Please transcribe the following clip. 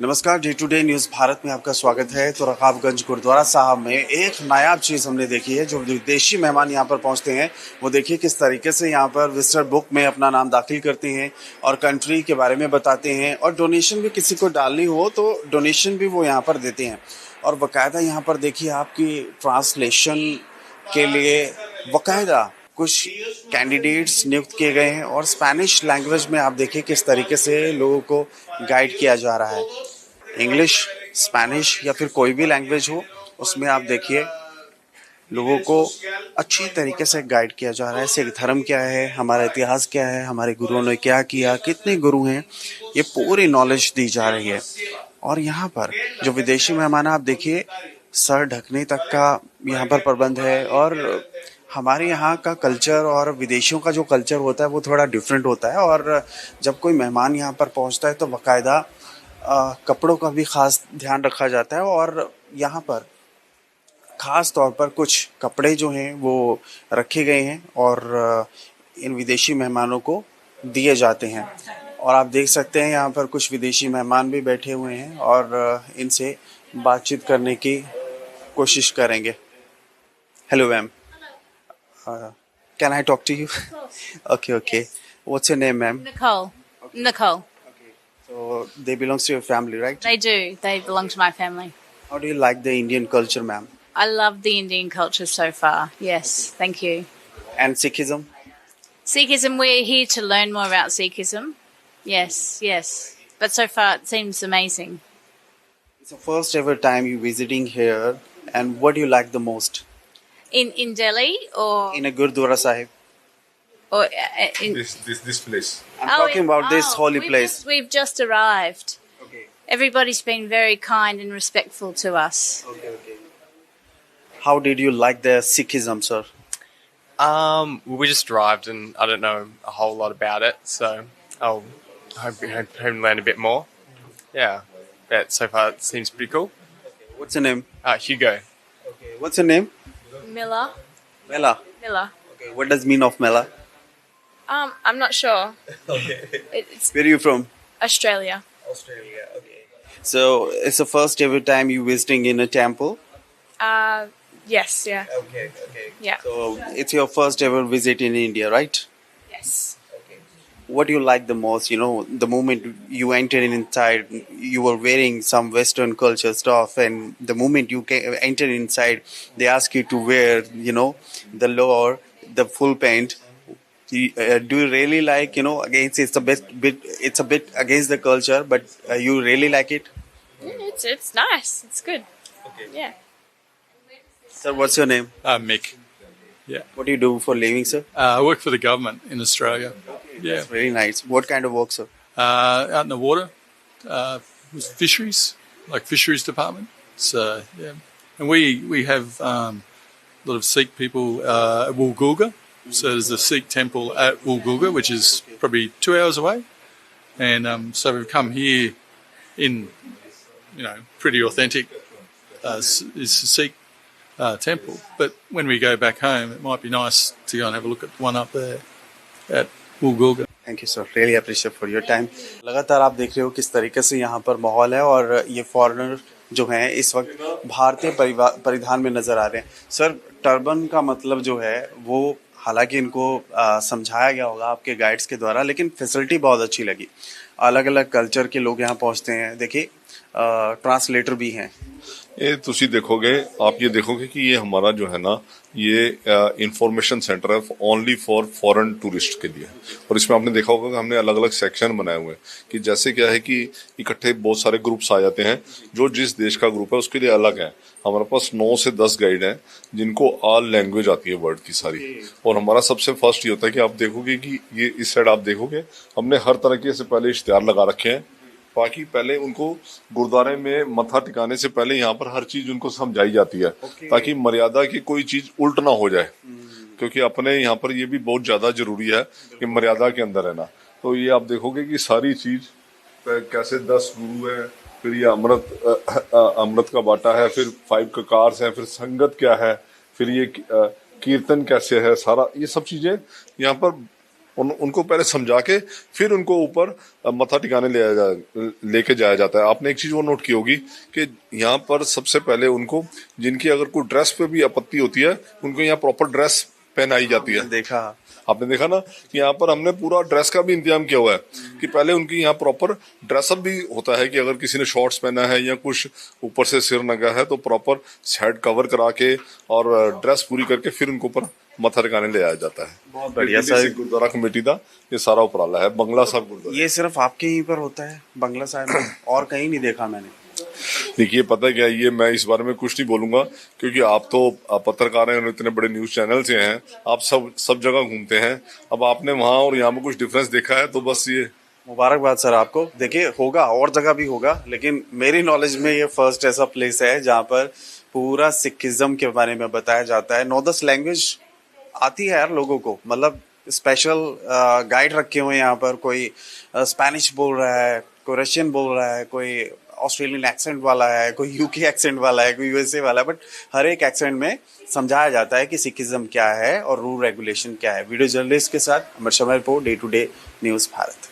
नमस्कार, day to day news Bharat में आपका स्वागत है। तो रकाबगंज गुरुद्वारा साहब में एक नायाब चीज़ हमने देखी है। जो विदेशी मेहमान यहाँ पर पहुँचते हैं वो देखिए किस तरीके से यहाँ पर विजिटर बुक में अपना नाम दाखिल करते हैं और कंट्री के बारे में बताते हैं, और डोनेशन भी किसी को डालनी हो तो डोनेशन भी वो यहाँ पर देते हैं। और बाकायदा यहाँ पर देखिए आपकी ट्रांसलेशन के लिए बाकायदा कुछ कैंडिडेट्स नियुक्त किए गए हैं, और स्पेनिश लैंग्वेज में आप देखिए किस तरीके से लोगों को गाइड किया जा रहा है। इंग्लिश, स्पेनिश या फिर कोई भी लैंग्वेज हो, उसमें आप देखिए लोगों को अच्छी तरीके से गाइड किया जा रहा है। सिख धर्म क्या है, हमारा इतिहास क्या है, हमारे गुरुओं ने क्या किया, कितने गुरु हैं, ये पूरी नॉलेज दी जा रही है। और यहाँ पर जो विदेशी मेहमान आप देखिए सर ढकने तक का यहाँ पर प्रबंध है। और हमारे यहाँ का कल्चर और विदेशियों का जो कल्चर होता है वो थोड़ा डिफरेंट होता है। और जब कोई मेहमान यहाँ पर पहुँचता है तो बाकायदा कपड़ों का भी ख़ास ध्यान रखा जाता है। और यहाँ पर ख़ास तौर पर कुछ कपड़े जो हैं वो रखे गए हैं और इन विदेशी मेहमानों को दिए जाते हैं। और आप देख सकते हैं यहाँ पर कुछ विदेशी मेहमान भी बैठे हुए हैं और इनसे बातचीत करने की कोशिश करेंगे। Hello ma'am, can I talk to you? Okay. What's your name, ma'am? Nicole. So they belongs to your family, right? They do. They belong to my family. How do you like the Indian culture, ma'am? I love the Indian culture so far. Yes, thank you. And Sikhism? Sikhism, we're here to learn more about Sikhism. Yes. But so far it seems amazing. It's the first ever time you visiting here, and what do you like the most? In Delhi or In a Gurdwara Sahib? or This place. I'm talking about this holy place. We've just arrived. Okay. Everybody's been very kind and respectful to us. Okay. How did you like the Sikhism, sir? We just arrived and I don't know a whole lot about it, so I'll hope to learn a bit more. Yeah, but so far it seems pretty cool. What's your name? Hugo. Okay. What's your name? Miller. Mela. Okay. What does mean of Mela? I'm not sure. Okay. It's Where are you from? Australia. Australia. Okay. So it's the first ever time you visiting in a temple? Yes, yeah. Okay. Yeah. So it's your first ever visit in India, right? Yes. What do you like the most? You know, the moment you entered inside, you were wearing some Western culture stuff, and the moment you entered inside, they ask you to wear, you know, the lower, the full pant. Do you really like, you know, against it's a bit against the culture, but you really like it? It's nice. It's good. Okay. Yeah. Sir, what's your name? Mick. What do you do for living, sir? I work for the government in Australia. Yeah. That's very nice. What kind of work, sir? Out in the water, with fisheries, like fisheries department. So yeah, and we have a lot of Sikh people at Woolgoolga. So there's a Sikh temple at Woolgoolga, which is probably 2 hours away, and so we've come here in, pretty authentic. It's a Sikh temple, but when we go back home, it might be nice to go and have a look at one up there at Woolgoolga. Thank you sir, really appreciate for your time. लगातार आप देख रहे हो किस तरीके से यहाँ पर माहौल है, और ये फॉरेनर जो हैं इस वक्त भारतीय परिधान में नज़र आ रहे हैं। सर, टर्बन का मतलब जो है वो हालांकि इनको समझाया गया होगा आपके गाइड्स के द्वारा, लेकिन फैसिलिटी बहुत अच्छी लगी। अलग अलग कल्चर के लोग यहाँ पहुँचते हैं। देखिए ट्रांसलेटर भी हैं। ये तुसी देखोगे, आप ये देखोगे कि ये हमारा जो है ना, ये इंफॉर्मेशन सेंटर है ओनली फॉर फॉरेन टूरिस्ट के लिए। और इसमें आपने देखा होगा कि हमने अलग अलग सेक्शन बनाए हुए हैं कि जैसे क्या है कि इकट्ठे बहुत सारे ग्रुप्स आ जाते हैं, जो जिस देश का ग्रुप है उसके लिए अलग है। हमारे पास 9 से 10 गाइड हैं जिनको ऑल लैंग्वेज आती है वर्ल्ड की सारी। और हमारा सबसे फर्स्ट ये होता है कि आप देखोगे कि ये इस साइड आप देखोगे हमने हर तरह के से पहले इश्तिहार लगा रखे हैं, ताकि पहले उनको गुरुद्वारे में मत्था टिकाने से पहले यहाँ पर हर चीज उनको समझाई जाती है, ताकि मर्यादा की कोई चीज उल्ट ना हो जाए, क्योंकि अपने यहाँ पर ये भी बहुत ज्यादा जरूरी है कि मर्यादा के अंदर रहना। तो ये आप देखोगे कि सारी चीज कैसे 10 गुरु है, फिर ये अमृत का बाटा है, फिर 5 ककार्स है, फिर संगत क्या है, फिर ये कीर्तन कैसे है, सारा ये सब चीजें यहाँ पर उनको पहले समझा के फिर उनको ऊपर मत्था टिकाने लेके जाया जाता है। आपने एक चीज वो नोट की होगी कि यहाँ पर सबसे पहले उनको, जिनकी अगर कोई ड्रेस पे भी आपत्ति होती है, उनको यहाँ प्रॉपर ड्रेस पहनाई जाती है। देखा आपने देखा ना कि यहाँ पर हमने पूरा ड्रेस का भी इंतजाम किया हुआ है कि पहले उनकी यहाँ प्रॉपर ड्रेसअप भी होता है कि अगर किसी ने शॉर्ट्स पहना है या कुछ ऊपर से सिर नंगा है तो प्रॉपर हेड कवर करा के और ड्रेस पूरी करके फिर उनको ऊपर मत्था टिकाने ले आया जाता है। बहुत बढ़िया दिल्ली सर। सिख गुरुद्वारा कमेटी का ये सारा उपराला है, बंगला साहब गुरुद्वारा। ये सिर्फ आपके यहीं पर होता है बंगला साहिब में, और कहीं नहीं देखा मैंने। देखिए पता है क्या, ये मैं इस बारे में कुछ नहीं बोलूंगा क्योंकि आप तो पत्रकार हैं और इतने बड़े न्यूज चैनल से हैं, आप सब जगह घूमते हैं। अब आपने वहां और यहाँ में कुछ डिफरेंस देखा है तो बस ये मुबारकबाद सर आपको। देखिए होगा और जगह भी होगा, लेकिन मेरी नॉलेज में ये फर्स्ट ऐसा प्लेस है जहाँ पर पूरा सिखिज्म के बारे में बताया जाता है। 9-10 लैंग्वेज आती है यार लोगों को, मतलब स्पेशल गाइड रखे हुए हैं यहाँ पर। कोई स्पेनिश बोल रहा है, कोई रशियन बोल रहा है, कोई ऑस्ट्रेलियन एक्सेंट वाला है, कोई यूके एक्सेंट वाला है, कोई यूएसए वाला है, बट हर एक एक्सेंट में समझाया जाता है कि सिखिज्म क्या है और रूल रेगुलेशन क्या है। वीडियो जर्नलिस्ट के साथ Amar Sharma report, day to day news Bharat.